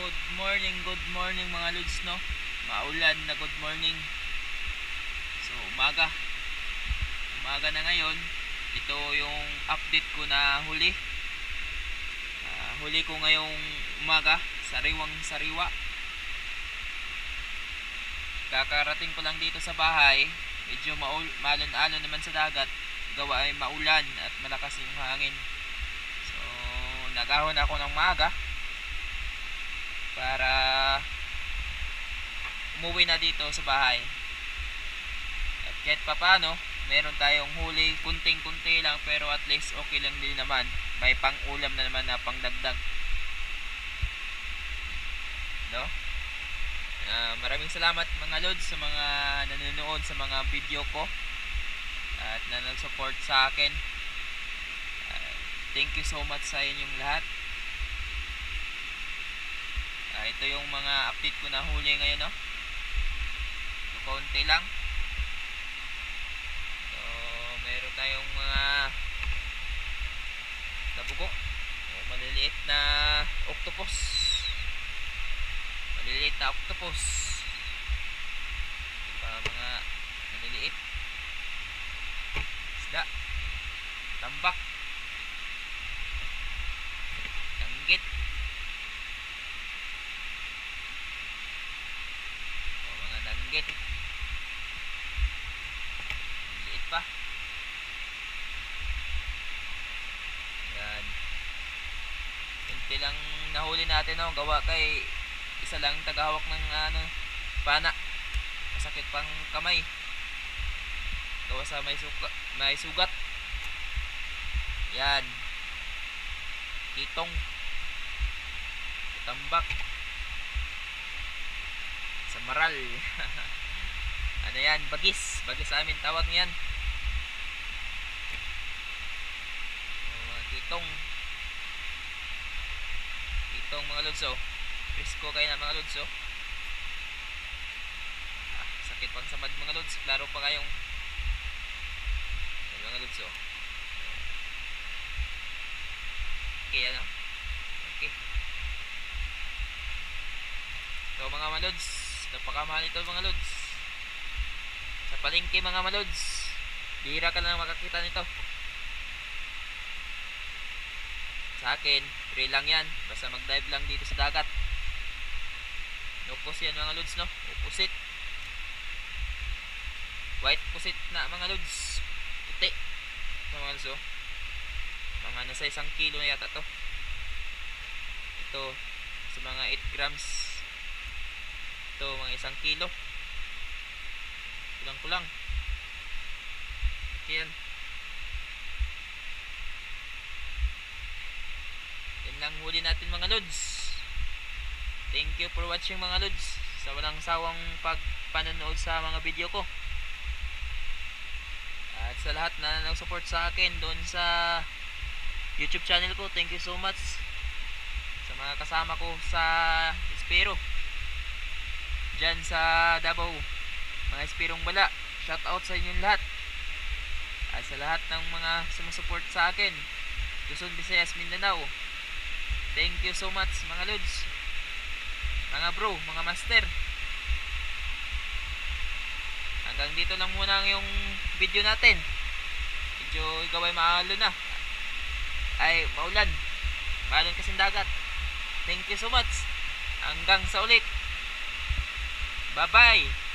Good morning mga lods, no? Maulan na good morning. So, umaga na ngayon. Ito yung update ko na huli. Huli ko ngayong umaga, sariwa. Kakarating ko lang dito sa bahay. Medyo malon-alon naman sa dagat. Gawa ay maulan at malakas yung hangin. So, nag-ahon ako ng maaga para umuwi na dito sa bahay. At kahit papano, meron tayong huli, kunting-kunti lang, pero at least okay lang din naman. May pang-ulam na naman na pangdagdag, no? Maraming salamat mga lods sa mga nanonood sa mga video ko at na nag-support sa akin. Thank you so much sa inyong lahat. Ito yung mga update ko na huli ngayon, no? So, konti lang. So, meron tayong mga nabugo o maliliit na octopus. Mga maliliit isda, tambak, danggit, mga danggit maliliit pa. Yan, kunti lang nahuli natin, no? Gawa kay isa lang tagahawak ng pana, masakit pang kamay gawa sa may sugat. Yan, kitong, tambak, samaral. Ano yan, bagis sa amin tawag niyan. Kitong mga lods, Presko kayo na mga lods, sakit pang samad mga lods, klaro pa kayong mga lods, okay, ano? Okay. So mga malods, napakamahal ito mga lods. Sa palengke mga malods, bihira ka lang makakita nito. Sa akin, free lang yan, basta mag-dive lang dito sa dagat. Nukos yan mga lods, no? Opposite, white pusit na mga lods, puti mga lods, mga nasa 1 kilo na yata to. Ito sa mga 8 grams, ito mga 1 kilo, kulang yan. Yan lang huli natin mga lods. Thank you for watching mga lods, sa walang sawang pagpanonood sa mga video ko. At sa lahat na nag-support sa akin doon sa YouTube channel ko, thank you so much. Sa mga kasama ko sa Espero dyan sa Davao, mga Esperong Bala, shout out sa inyong lahat. At sa lahat ng mga sumusupport sa akin, Luzon, Visayas, Mindanao, thank you so much mga lods, mga bro, mga master. Hanggang dito lang muna yung video natin. Medyo gaway maalon na, ay maulan, maalon kasing dagat. Thank you so much, hanggang sa ulit, bye bye.